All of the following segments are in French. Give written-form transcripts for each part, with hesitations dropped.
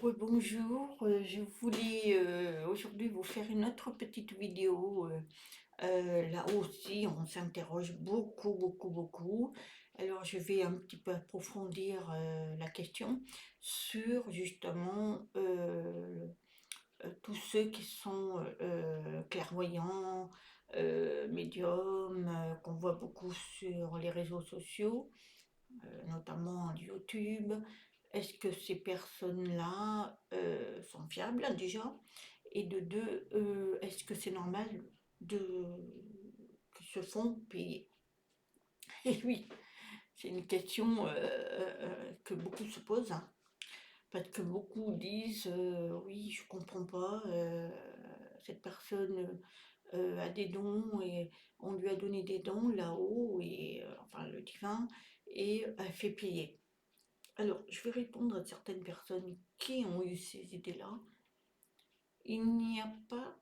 Oui, bonjour, je voulais aujourd'hui vous faire une autre petite vidéo. Là aussi, on s'interroge beaucoup, beaucoup, beaucoup. Alors, je vais un petit peu approfondir la question sur justement tous ceux qui sont clairvoyants, médiums, qu'on voit beaucoup sur les réseaux sociaux, notamment YouTube. Est-ce que ces personnes-là sont fiables déjà? Et de deux, est-ce que c'est normal de qu'ils se font payer? Et oui, c'est une question que beaucoup se posent, hein, parce que beaucoup disent oui, je comprends pas, cette personne a des dons et on lui a donné des dons là-haut, et enfin le divin, et elle fait payer. Alors, je vais répondre à certaines personnes qui ont eu ces idées-là. Il n'y a pas,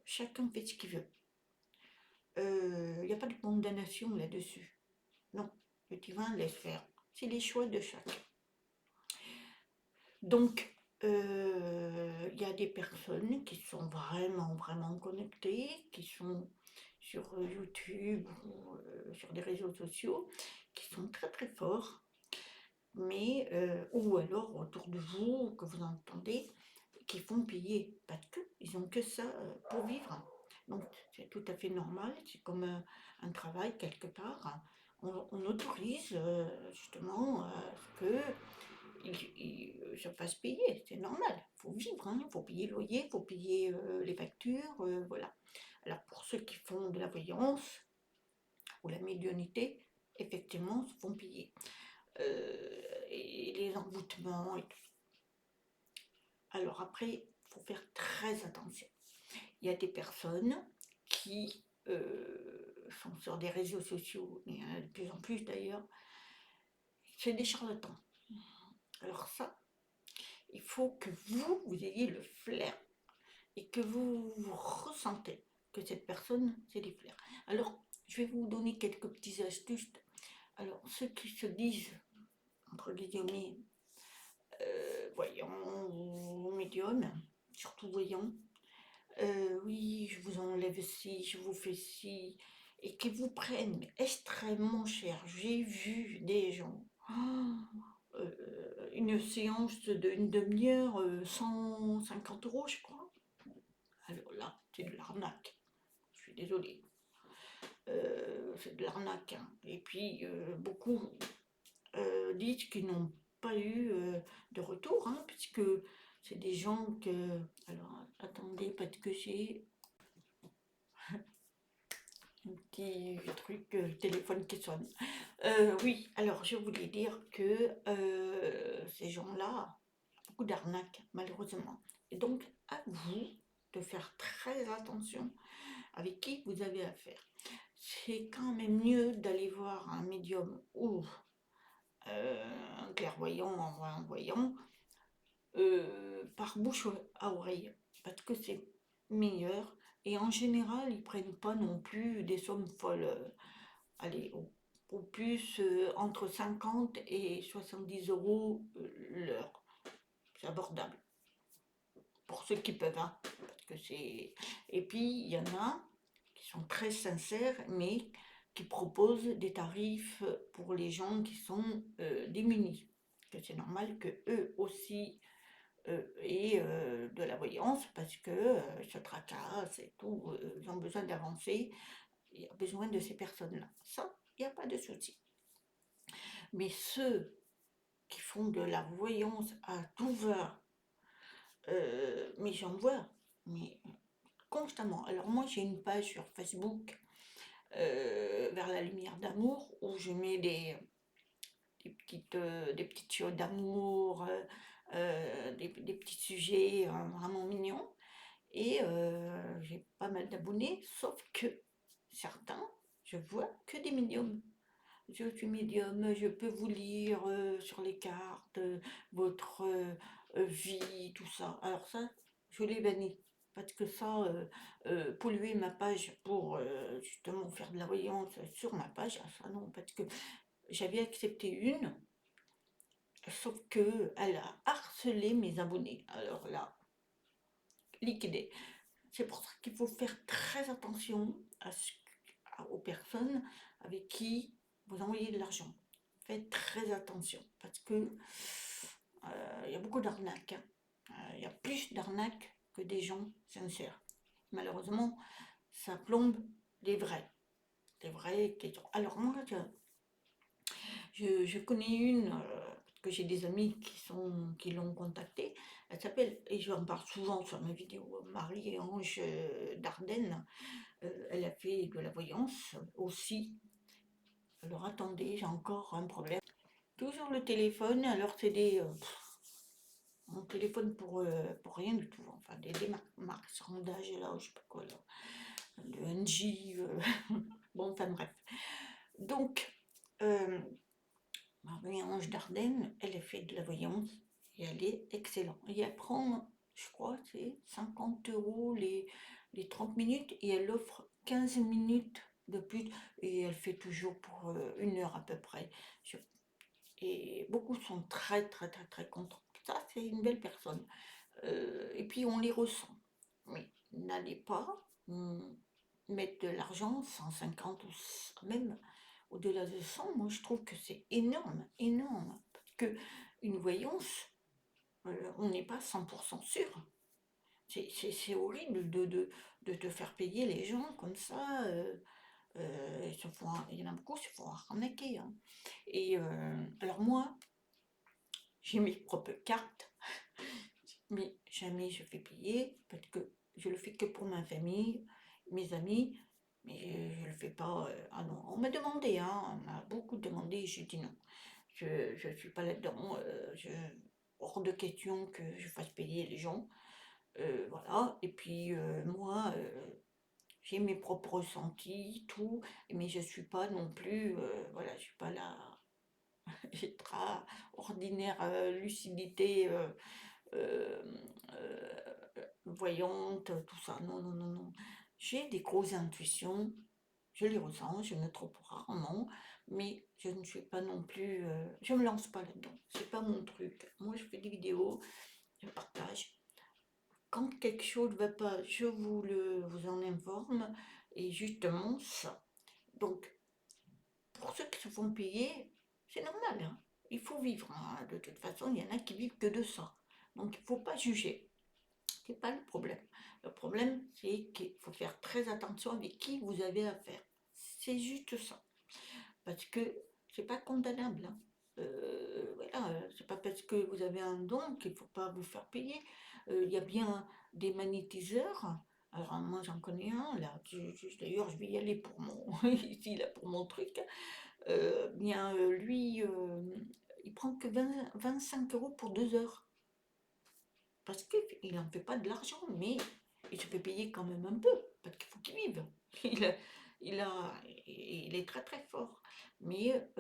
chacun fait ce qu'il veut. Il n'y a pas de condamnation là-dessus. Non, le divin laisse faire. C'est les choix de chacun. Donc, il y a des personnes qui sont vraiment, vraiment connectées, qui sont sur YouTube ou sur des réseaux sociaux, qui sont très, très forts, mais, ou alors autour de vous, que vous entendez, qui font payer, parce qu'ils n'ont que ça pour vivre. Donc c'est tout à fait normal, c'est comme un travail quelque part. On autorise justement ce que il se fasse payer, c'est normal. Il faut vivre, hein, il faut payer le loyer, il faut payer les factures, voilà. Alors pour ceux qui font de la voyance ou la médiumnité, effectivement, se font payer. Et les envoûtements et tout. Alors après, il faut faire très attention. Il y a des personnes qui sont sur des réseaux sociaux, et de plus en plus d'ailleurs, c'est des charlatans. Alors ça, il faut que vous ayez le flair et que vous ressentez que cette personne, c'est des flairs. Alors, je vais vous donner quelques petites astuces. Alors, ceux qui se disent, entre guillemets, voyants ou médiums, surtout voyants, oui, je vous enlève ci, je vous fais ci, et qui vous prennent extrêmement cher. J'ai vu des gens, une séance d'une demi-heure, 150 € je crois. Alors là, c'est de l'arnaque, je suis désolée. C'est de l'arnaque, hein. Et puis, beaucoup disent qu'ils n'ont pas eu de retour, hein, puisque c'est des gens que... Alors, attendez, parce que j'ai un petit truc, téléphone qui sonne. Oui, alors je voulais dire que ces gens-là, beaucoup d'arnaques, malheureusement. Et donc, à vous de faire très attention avec qui vous avez affaire. C'est quand même mieux d'aller voir un médium ou un clairvoyant, un voyant, par bouche à oreille, parce que c'est meilleur. Et en général, ils prennent pas non plus des sommes folles. Allez, au plus entre 50 et 70 € l'heure. C'est abordable pour ceux qui peuvent, hein, parce que c'est... Et puis, il y en a qui sont très sincères, mais qui proposent des tarifs pour les gens qui sont démunis. Que c'est normal que eux aussi aient de la voyance, parce que se tracassent et tout, ils ont besoin d'avancer, il y a besoin de ces personnes-là. Ça, il n'y a pas de souci. Mais ceux qui font de la voyance à tout va, mais j'en vois, mais constamment. Alors moi j'ai une page sur Facebook, vers la lumière d'amour, où je mets des petites choses d'amour, des petits sujets vraiment mignons. Et j'ai pas mal d'abonnés, sauf que certains, je vois que des médiums. Je suis médium, je peux vous lire sur les cartes, votre vie, tout ça. Alors ça, je l'ai banni. Parce que ça, polluer ma page pour justement faire de la voyance sur ma page, ah, ça non, parce que j'avais accepté une, sauf que elle a harceler mes abonnés. Alors là, liquider. C'est pour ça qu'il faut faire très attention aux personnes avec qui vous envoyez de l'argent. Faites très attention parce que il y a beaucoup d'arnaques, hein. Il y a plus d'arnaques que des gens sincères. Malheureusement, ça plombe les vrais. Les vrais qui... Alors moi, je connais une, parce que j'ai des amis qui l'ont contactée. Elle s'appelle, et je en parle souvent sur mes vidéos, Marie-Ange Dardenne. Elle a fait de la voyance aussi. Alors attendez, j'ai encore un problème. Toujours le téléphone, alors c'est des... mon téléphone pour rien du tout. Enfin, des marchandages là, je sais pas quoi là. Le NJ, bon, enfin bref. Donc, Marie-Ange Dardenne, elle a fait de la voyance et elle est excellente. Et elle prend, je crois, c'est 50 € les 30 minutes et elle offre 15 minutes de plus et elle fait toujours pour 1 heure à peu près. Et beaucoup sont très très très très contents. Ça, c'est une belle personne. Et puis on les ressent. Mais n'allez pas mettre de l'argent, 150 ou même au-delà de 100, moi je trouve que c'est énorme, énorme. Parce que une voyance, on n'est pas 100% sûr. C'est horrible de te faire payer les gens comme ça. Il y en a beaucoup qui se font arnaquer, hein. Et alors moi, j'ai mes propres cartes, mais jamais je fais payer parce que je le fais que pour ma famille, mes amis, mais je le fais pas. Ah non, on m'a demandé, hein, on m'a beaucoup demandé, j'ai dit non. Je suis pas là-dedans. Hors de question que je fasse payer les gens. Voilà. Et puis moi, j'ai mes propres ressentis, tout, mais je suis pas non plus, voilà, je suis pas là extraordinaire lucidité. euh, euh, Voyante, tout ça. Non, non, non, non. J'ai des grosses intuitions, je les ressens, je me trompe rarement, mais je ne suis pas non plus. Je me lance pas là-dedans. C'est pas mon truc. Moi, je fais des vidéos, je partage. Quand quelque chose ne va pas, je vous en informe. Et justement, ça. Donc, pour ceux qui se font payer, c'est normal, hein. Il faut vivre, hein. De toute façon, il y en a qui vivent que de ça. Donc, il ne faut pas juger. C'est pas le problème. Le problème, c'est qu'il faut faire très attention avec qui vous avez affaire. C'est juste ça. Parce que c'est pas condamnable, hein. Voilà, c'est pas parce que vous avez un don qu'il faut pas vous faire payer. Il y a bien des magnétiseurs. Alors moi j'en connais un là. D'ailleurs je vais y aller pour mon ici là pour mon truc. Bien lui, il prend que 25 € pour 2 heures. Parce qu'il n'en fait pas de l'argent, mais il se fait payer quand même un peu, parce qu'il faut qu'il vive. Il est très très fort. Mais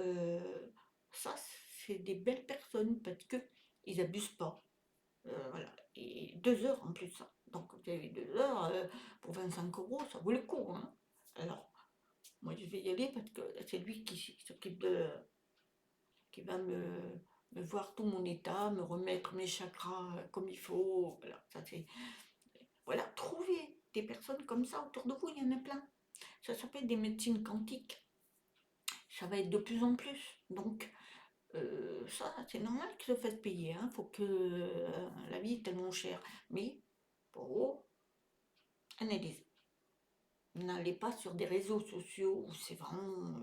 ça, c'est des belles personnes, parce qu'ils n'abusent pas. Voilà. Et 2 heures en plus, ça. Donc vous avez 2 heures pour 25 €, ça vaut le coup, hein. Alors, moi je vais y aller parce que c'est lui qui s'occupe qui va me voir tout mon état, me remettre mes chakras comme il faut. Voilà, ça c'est. Voilà, trouvez des personnes comme ça autour de vous, il y en a plein. Ça s'appelle des médecines quantiques. Ça va être de plus en plus. Donc, ça, c'est normal qu'ils se fassent payer, hein. Faut que la vie est tellement chère. Mais, pour analyse. N'allez pas sur des réseaux sociaux où c'est vraiment.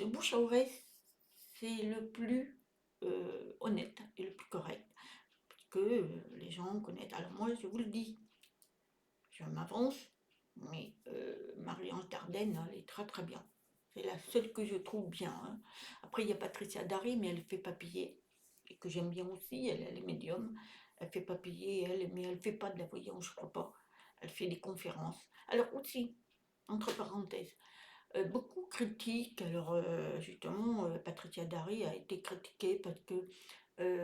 Bouche à oreille, c'est le plus honnête et le plus correct. Parce que les gens connaissent. Alors moi, je vous le dis, je m'avance, mais Marie-Ange Dardenne, elle est très très bien. C'est la seule que je trouve bien, hein. Après, il y a Patricia Dari, mais elle ne fait pas payer. Et que j'aime bien aussi, elle est médium. Elle ne fait pas payer, mais elle ne fait pas de la voyance, je crois pas. Elle fait des conférences. Alors aussi, entre parenthèses, beaucoup critiquent, alors justement, Patricia Dari a été critiquée parce que,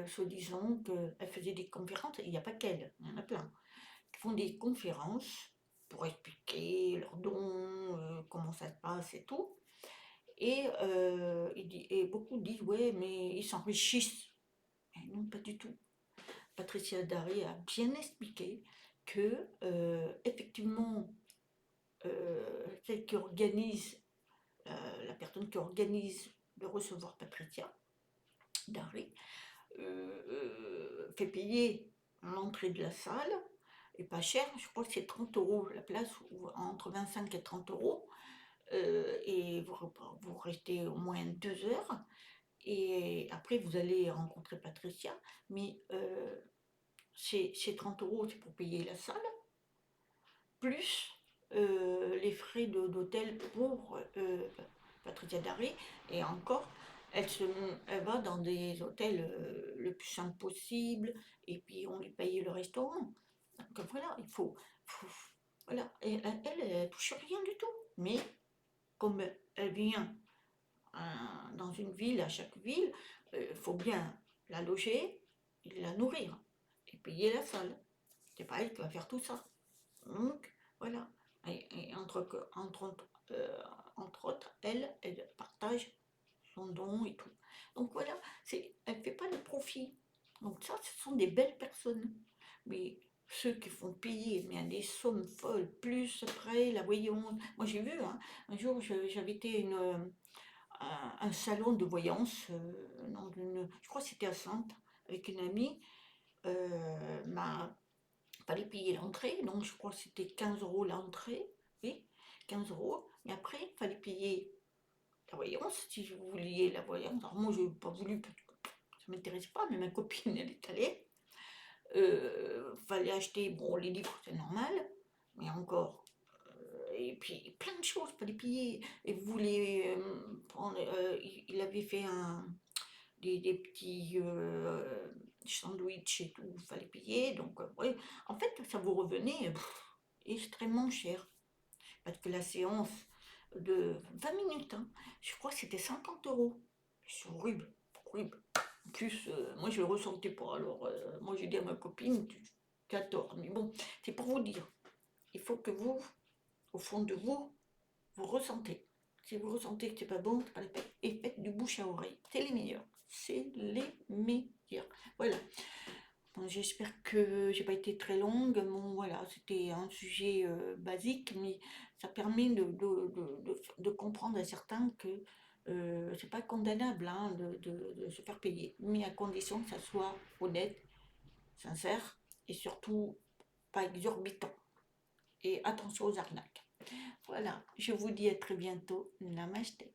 soi-disant, qu'elle faisait des conférences, il n'y a pas qu'elle, il y en a plein, qui font des conférences pour expliquer leurs dons, comment ça se passe et tout. Et, et beaucoup disent, ouais, mais ils s'enrichissent. Mais non, pas du tout. Patricia Daré a bien expliqué que, effectivement, celle qui organise, la personne qui organise de recevoir Patricia Daré, fait payer l'entrée de la salle, et pas cher, je crois que c'est 30 € la place, ou entre 25 et 30 €, et vous restez au moins 2 heures, et après vous allez rencontrer Patricia, mais ces 30 €, c'est pour payer la salle, plus les frais d'hôtel pour Patricia Daré, et encore, elle va dans des hôtels le plus simple possible, et puis on lui paye le restaurant. Donc voilà, voilà, et elle touche rien du tout. Mais comme elle vient dans une ville, à chaque ville, il faut bien la loger, et la nourrir, et payer la salle. C'est pas elle qui va faire tout ça. Donc, voilà. Et entre autres, elle partage son don et tout. Donc voilà, elle ne fait pas de profit. Donc ça, ce sont des belles personnes. Mais ceux qui font payer des sommes folles, plus après la voyance. Moi j'ai vu, hein, un jour j'avais été un salon de voyance, je crois que c'était à Saintes, avec une amie. Fallait payer l'entrée, donc je crois que c'était 15 € l'entrée, oui, 15 €. Mais après, il fallait payer la voyance, si vous vouliez la voyance. Alors moi, je n'ai pas voulu, parce que ça ne m'intéresse pas, mais ma copine, elle est allée. Fallait acheter, bon, les livres, c'est normal, mais encore. Et puis, plein de choses, fallait payer. Et vous voulez prendre. Il avait fait des petits sandwichs et tout, il fallait payer. Donc, ouais. En fait, ça vous revenait extrêmement cher. Parce que la séance de 20 minutes, hein, je crois que c'était 50 €. C'est horrible, horrible. En plus, moi, je ne le ressentais pas. Alors, moi, j'ai dit à ma copine, tu as tort. Mais bon, c'est pour vous dire. Il faut que vous, au fond de vous, vous ressentez. Si vous ressentez que c'est pas bon, c'est pas la peine. Et faites du bouche à oreille. C'est les meilleurs. C'est les meilleurs. Voilà. Bon, j'espère que j'ai pas été très longue. Bon, voilà, c'était un sujet basique, mais ça permet de comprendre à certains que c'est pas condamnable, hein, de se faire payer, mais à condition que ça soit honnête, sincère, et surtout pas exorbitant. Et attention aux arnaques. Voilà, je vous dis à très bientôt. Namasté.